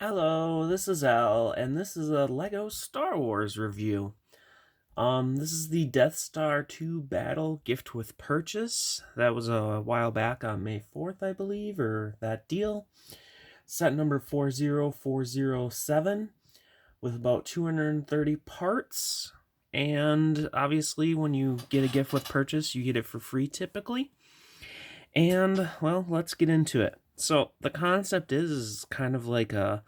Hello, this is Al, and this is a LEGO Star Wars review. This is the Death Star 2 Battle Gift with Purchase. That was a while back on May 4th, I believe, or that deal. Set number 40407 with about 230 parts. And obviously, when you get a gift with purchase, you get it for free typically. And, well, let's get into it. So, the concept is kind of like a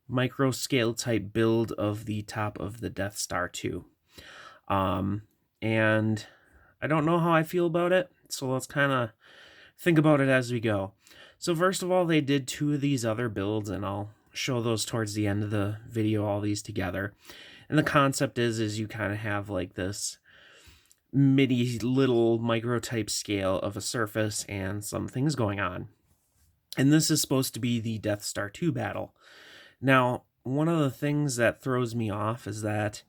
micro scale type build of the top of the Death Star 2. And I don't know how I feel about it, so let's kind of think about it as we go. So first of all, they did two of these other builds, and I'll show those towards the end of the video, all these together. And the concept is you kind of have like this midi little micro type scale of a surface and some things going on. And this is supposed to be the Death Star 2 battle. Now, one of the things that throws me off is that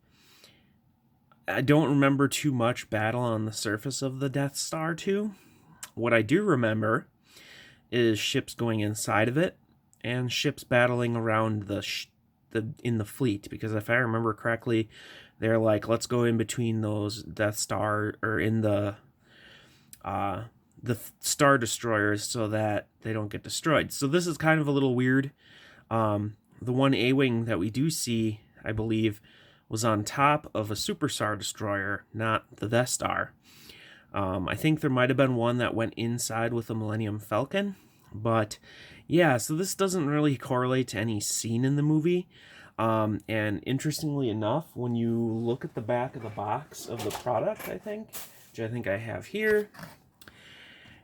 I don't remember too much battle on the surface of the Death Star 2. What I do remember is ships going inside of it and ships battling around in the fleet, because if I remember correctly, they're like, let's go in between those Death Star or in the Star Destroyers so that they don't get destroyed. So this is kind of a little weird. The one A-Wing that we do see, I believe, was on top of a Super Star Destroyer, not the Death Star. I think there might have been one that went inside with the Millennium Falcon. But yeah, so this doesn't really correlate to any scene in the movie. And interestingly enough, when you look at the back of the box of the product, which I think I have here,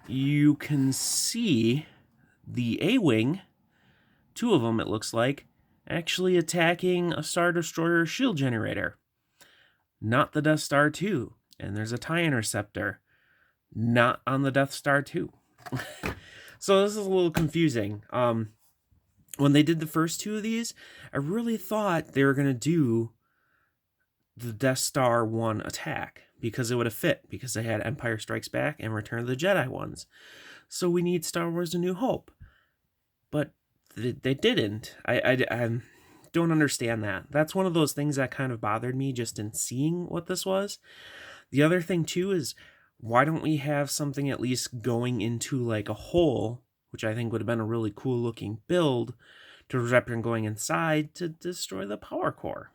you can see the A-Wing, two of them it looks like, actually attacking a Star Destroyer shield generator. Not the Death Star 2. And there's a TIE Interceptor. Not on the Death Star 2. So this is a little confusing. When they did the first two of these, I really thought they were going to do the Death Star 1 attack, because it would have fit, because they had Empire Strikes Back and Return of the Jedi ones. So we need Star Wars A New Hope. But they didn't. I don't understand that. That's one of those things that kind of bothered me just in seeing what this was. The other thing too is, why don't we have something at least going into like a hole, which I think would have been a really cool looking build, to represent going inside to destroy the power core.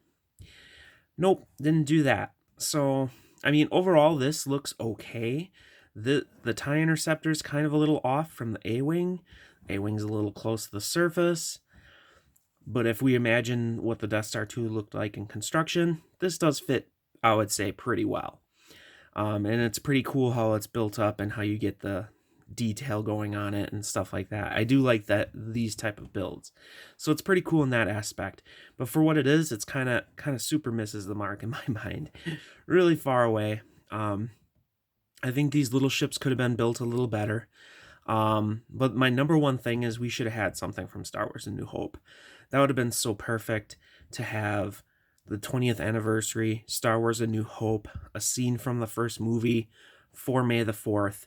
Nope, didn't do that. So, I mean, overall this looks okay. The TIE Interceptor is kind of a little off from the A-Wing. A-Wing's a little close to the surface. But if we imagine what the Death Star 2 looked like in construction, this does fit, I would say, pretty well. And it's pretty cool how it's built up and how you get the detail going on it and stuff like that. I do like that, these type of builds. So it's pretty cool in that aspect. But for what it is, it's kind of super misses the mark in my mind. Really far away. I think these little ships could have been built a little better. But my number one thing is we should have had something from Star Wars A New Hope. That would have been so perfect to have the 20th anniversary, Star Wars A New Hope, a scene from the first movie for May the 4th,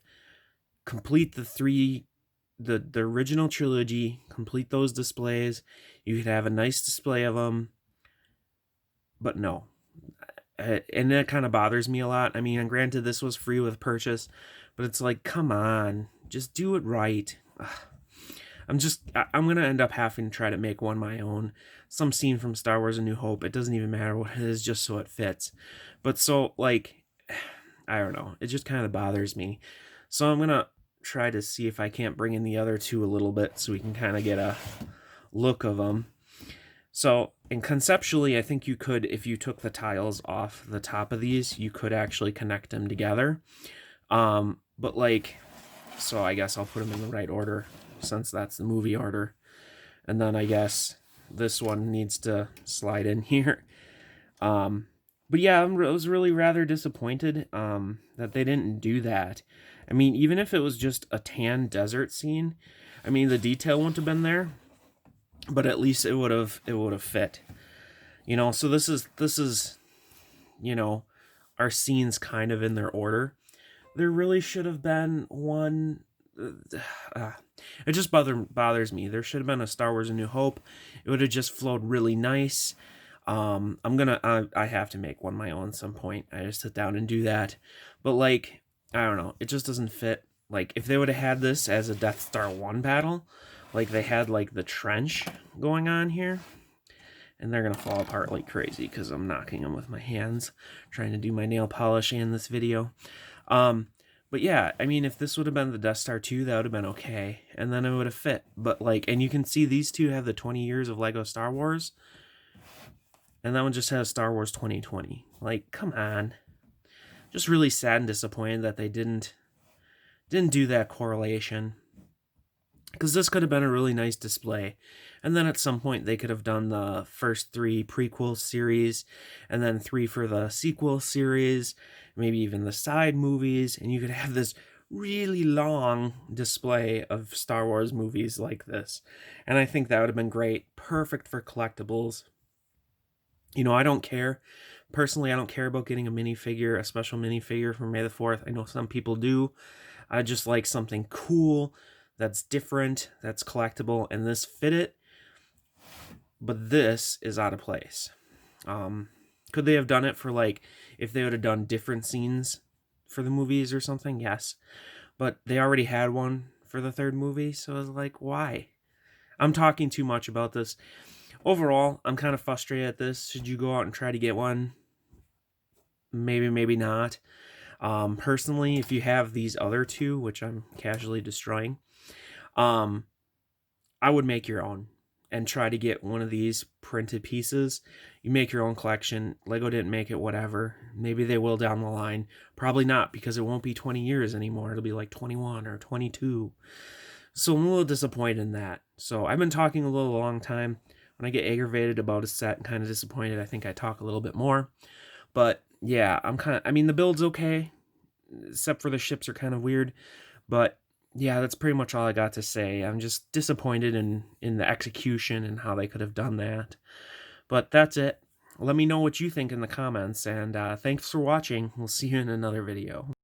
complete the original trilogy, complete those displays. You could have a nice display of them, but no. And that kind of bothers me a lot. I mean, and granted, this was free with purchase, but it's like, come on, just do it right. Ugh. I'm going to end up having to try to make one my own. Some scene from Star Wars A New Hope. It doesn't even matter what it is, just so it fits. But so, like, I don't know. It just kind of bothers me. So I'm going to try to see if I can't bring in the other two a little bit so we can kind of get a look of them. So, and conceptually, I think you could, if you took the tiles off the top of these, you could actually connect them together. But like, so I guess I'll put them in the right order, since that's the movie order. And then I guess this one needs to slide in here. But yeah, I was really rather disappointed that they didn't do that. I mean, even if it was just a tan desert scene, I mean, the detail wouldn't have been there, but at least it would have fit. You know, so this is you know, our scenes kind of in their order. There really should have been one uh, it just bothers me. There should have been a Star Wars: A New Hope. It would have just flowed really nice. I have to make one my own some point. I just sit down and do that. But like, I don't know, it just doesn't fit. Like, if they would have had this as a Death Star 1 battle, like they had like the trench going on here, and they're gonna fall apart like crazy because I'm knocking them with my hands, trying to do my nail polish in this video. But yeah, I mean, if this would have been the Death Star 2, that would have been okay, and then it would have fit. But like, and you can see these two have the 20 years of Lego Star Wars, and that one just has Star Wars 2020. Like, come on. Just really sad and disappointed that they didn't do that correlation, because this could have been a really nice display. And then at some point they could have done the first 3 prequel series, and then 3 for the sequel series, maybe even the side movies, and you could have this really long display of Star Wars movies like this. And I think that would have been great, perfect for collectibles. You know, I don't care. Personally, I don't care about getting a minifigure, a special minifigure for May the 4th. I know some people do. I just like something cool, that's different, that's collectible, and this fit it. But this is out of place. Could they have done it for, like, if they would have done different scenes for the movies or something? Yes. But they already had one for the 3rd movie, so I was like, why? I'm talking too much about this. Overall, I'm kind of frustrated at this. Should you go out and try to get one? Maybe, maybe not. Personally, if you have these other 2, which I'm casually destroying, I would make your own and try to get one of these printed pieces. You make your own collection. Lego didn't make it, whatever. Maybe they will down the line. Probably not, because it won't be 20 years anymore. It'll be like 21 or 22. So I'm a little disappointed in that. So I've been talking a long time. When I get aggravated about a set and kind of disappointed, I think I talk a little bit more. But yeah, I mean, the build's okay, except for the ships are kind of weird. But yeah, that's pretty much all I got to say. I'm just disappointed in the execution and how they could have done that. But that's it. Let me know what you think in the comments, and thanks for watching. We'll see you in another video.